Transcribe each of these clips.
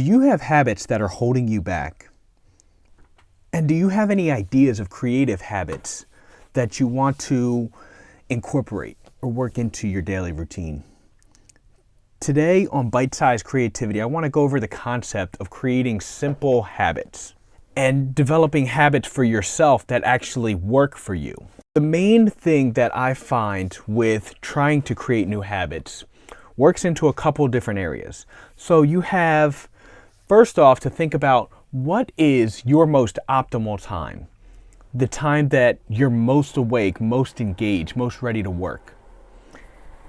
Do you have habits that are holding you back? And do you have any ideas of creative habits that you want to incorporate or work into your daily routine? Today on Bite Size Creativity, I want to go over the concept of creating simple habits and developing habits for yourself that actually work for you. The main thing that I find with trying to create new habits works into a couple different areas. So you have, first off, to think about what is your most optimal time, the time that you're most awake, most engaged, most ready to work.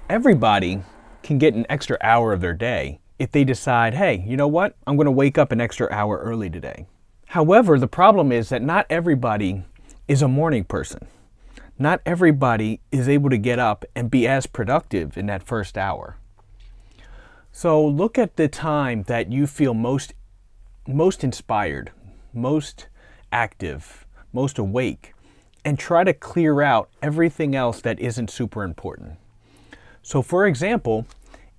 Everybody can get an extra hour of their day if they decide, hey, you know what? I'm going to wake up an extra hour early today. However, the problem is that not everybody is a morning person. Not everybody is able to get up and be as productive in that first hour. So look at the time that you feel most inspired, most active, most awake, and try to clear out everything else that isn't super important. So for example,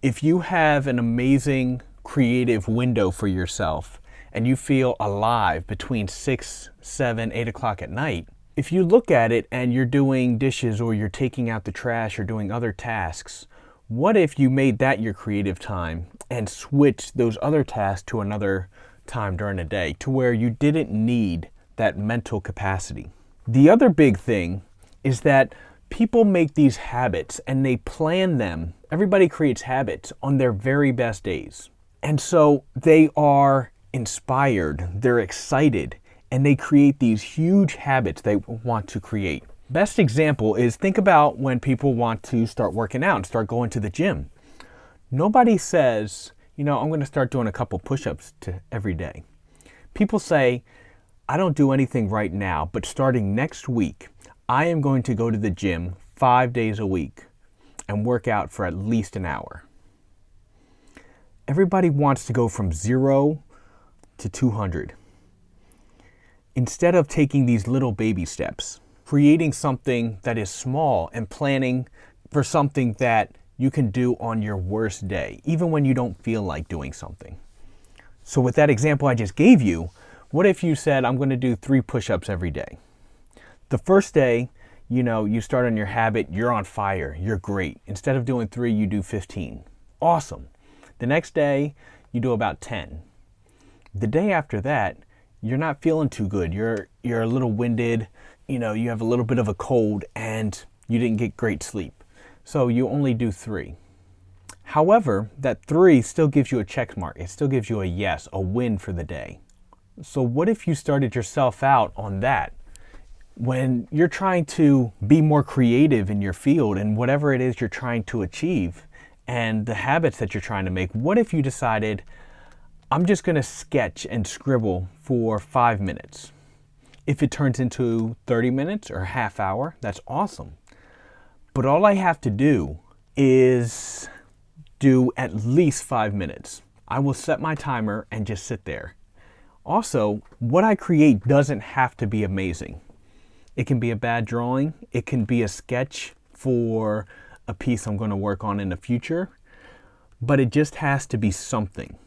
if you have an amazing creative window for yourself and you feel alive between 6, 7, 8 o'clock at night, if you look at it and you're doing dishes or you're taking out the trash or doing other tasks, what if you made that your creative time and switched those other tasks to another time during the day to where you didn't need that mental capacity? The other big thing is that people make these habits and they plan them. Everybody creates habits on their very best days. And so they are inspired, they're excited, and they create these huge habits they want to create. Best example is, think about when people want to start working out and start going to the gym. Nobody says, I'm going to start doing a couple push-ups every day. People say, I don't do anything right now, but starting next week, I am going to go to the gym 5 days a week and work out for at least an hour. Everybody wants to go from 0 to 200. Instead of taking these little baby steps, creating something that is small and planning for something that you can do on your worst day, even when you don't feel like doing something. So with that example I just gave you, what if you said, I'm going to do 3 push-ups every day? The first day, you start on your habit, you're on fire, you're great. Instead of doing 3, you do 15. Awesome. The next day, you do about 10. The day after that, you're not feeling too good. You're a little winded, you have a little bit of a cold and you didn't get great sleep. So you only do 3. However, that 3 still gives you a check mark. It still gives you a yes, a win for the day. So what if you started yourself out on that? When you're trying to be more creative in your field and whatever it is you're trying to achieve and the habits that you're trying to make, what if you decided, I'm just going to sketch and scribble for 5 minutes? If it turns into 30 minutes or a half hour, that's awesome. But all I have to do is do at least 5 minutes. I will set my timer and just sit there. Also, what I create doesn't have to be amazing. It can be a bad drawing. It can be a sketch for a piece I'm going to work on in the future. But it just has to be something.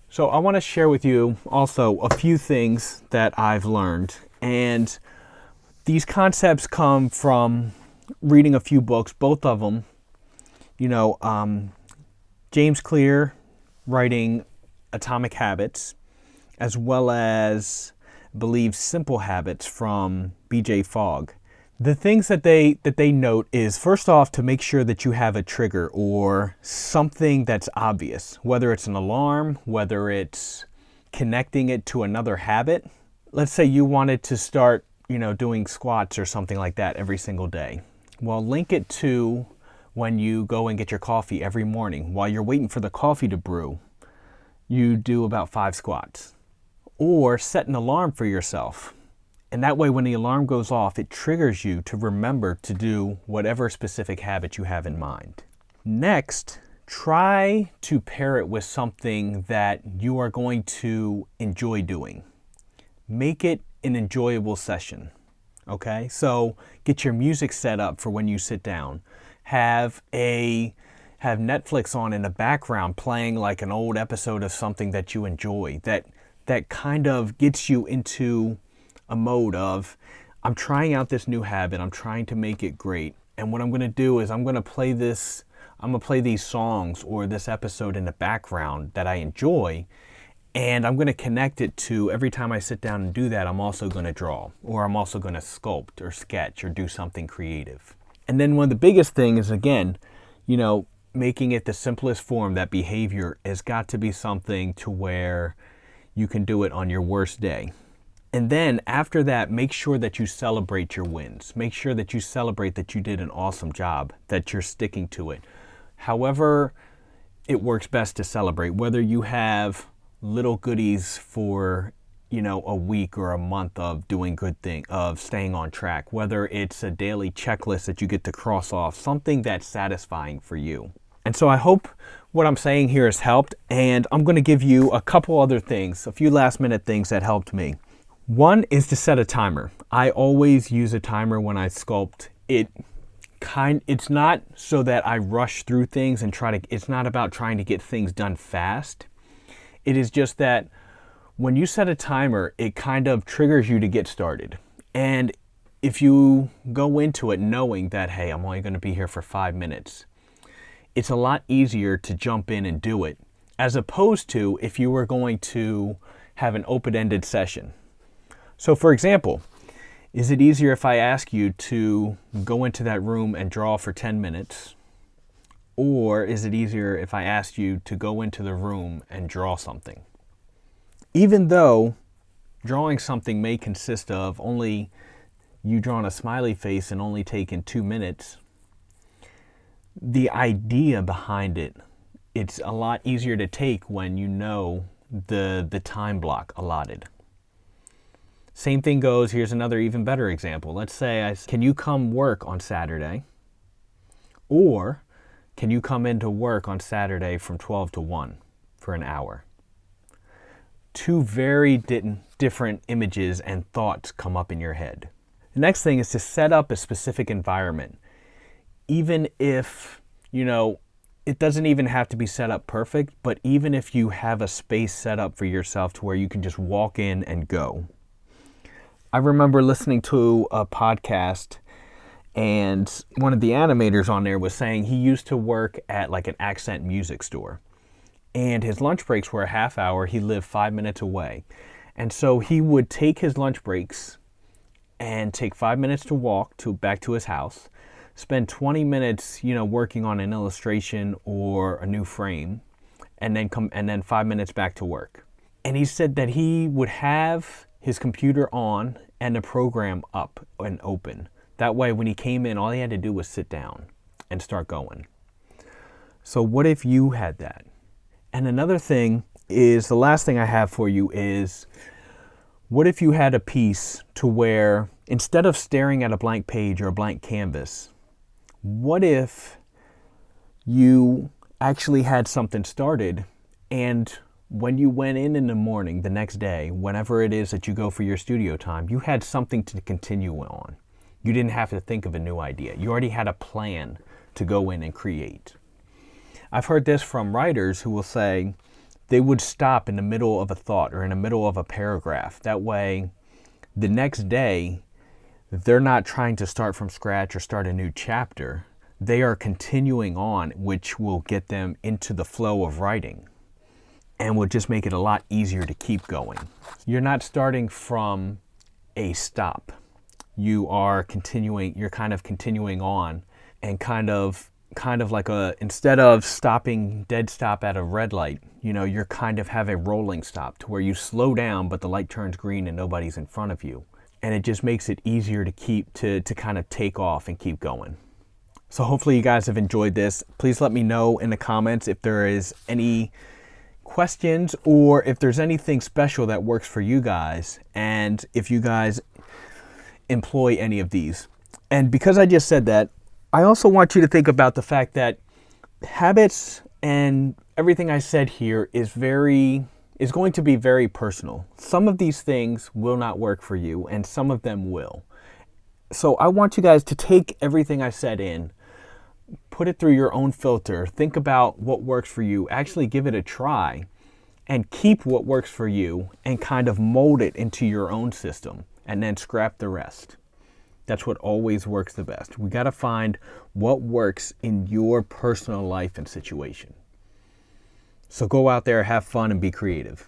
So I want to share with you also a few things that I've learned. And these concepts come from reading a few books, both of them. James Clear writing Atomic Habits, as well as, I believe, Simple Habits from B.J. Fogg. The things that they note is, first off, to make sure that you have a trigger or something that's obvious, whether it's an alarm, whether it's connecting it to another habit. Let's say you wanted to start, doing squats or something like that every single day. Well, link it to when you go and get your coffee every morning. While you're waiting for the coffee to brew, you do about 5 squats. Or set an alarm for yourself. And that way, when the alarm goes off, it triggers you to remember to do whatever specific habit you have in mind. Next, try to pair it with something that you are going to enjoy doing. Make it an enjoyable session. Okay? So get your music set up for when you sit down. Have a have Netflix on in the background playing like an old episode of something that you enjoy, that kind of gets you into a mode of, I'm trying out this new habit, I'm trying to make it great. And what I'm going to do is I'm going to play these songs or this episode in the background that I enjoy, and I'm going to connect it to every time I sit down and do that, I'm also going to draw, or I'm also going to sculpt or sketch or do something creative. And then one of the biggest things is, again, making it the simplest form. That behavior has got to be something to where you can do it on your worst day. And then after that, make sure that you celebrate your wins. Make sure that you celebrate that you did an awesome job, that you're sticking to it. However it works best to celebrate, whether you have little goodies for, a week or a month of doing good thing, of staying on track, whether it's a daily checklist that you get to cross off, something that's satisfying for you. And so I hope what I'm saying here has helped, and I'm going to give you a couple other things, a few last minute things that helped me. One is to set a timer. I always use a timer when I sculpt. It's not so that I rush through things and it's not about trying to get things done fast. It is just that when you set a timer, it kind of triggers you to get started. And if you go into it knowing that, hey, I'm only going to be here for 5 minutes, it's a lot easier to jump in and do it, as opposed to if you were going to have an open-ended session. So for example, is it easier if I ask you to go into that room and draw for 10 minutes? Or is it easier if I asked you to go into the room and draw something? Even though drawing something may consist of only you drawing a smiley face and only taking 2 minutes, the idea behind it, it's a lot easier to take when you know the time block allotted. Same thing goes, here's another even better example. Let's say, can you come work on Saturday? Or can you come into work on Saturday from 12 to 1 for an hour? Two very different images and thoughts come up in your head. The next thing is to set up a specific environment. Even if, it doesn't even have to be set up perfect, but even if you have a space set up for yourself to where you can just walk in and go. I remember listening to a podcast, and one of the animators on there was saying he used to work at like an Accent music store, and his lunch breaks were a half hour. He lived 5 minutes away, and so he would take his lunch breaks and take 5 minutes to walk back to his house, spend 20 minutes working on an illustration or a new frame, and then 5 minutes back to work. And he said that he would have his computer on and the program up and open. That way when he came in, all he had to do was sit down and start going. So what if you had that? And another thing is, the last thing I have for you is, what if you had a piece to where instead of staring at a blank page or a blank canvas, what if you actually had something started, and when you went in the morning, the next day, whenever it is that you go for your studio time, you had something to continue on. You didn't have to think of a new idea. You already had a plan to go in and create. I've heard this from writers who will say they would stop in the middle of a thought or in the middle of a paragraph. That way, the next day, they're not trying to start from scratch or start a new chapter. They are continuing on, which will get them into the flow of writing and will just make it a lot easier to keep going. You're not starting from a stop. You are continuing, you're kind of continuing on, and kind of like instead of stopping, dead stop at a red light, you're kind of have a rolling stop to where you slow down, but the light turns green and nobody's in front of you. And it just makes it easier to kind of take off and keep going. So hopefully you guys have enjoyed this. Please let me know in the comments if there is any questions or if there's anything special that works for you guys, and if you guys employ any of these. And because I just said that, I also want you to think about the fact that habits and everything I said here is going to be very personal. Some of these things will not work for you, and some of them will. So I want you guys to take everything I said in, Put it through your own filter. Think about what works for you. Actually give it a try and keep what works for you and kind of mold it into your own system and then scrap the rest. That's what always works the best. We got to find what works in your personal life and situation. So go out there, have fun, and be creative.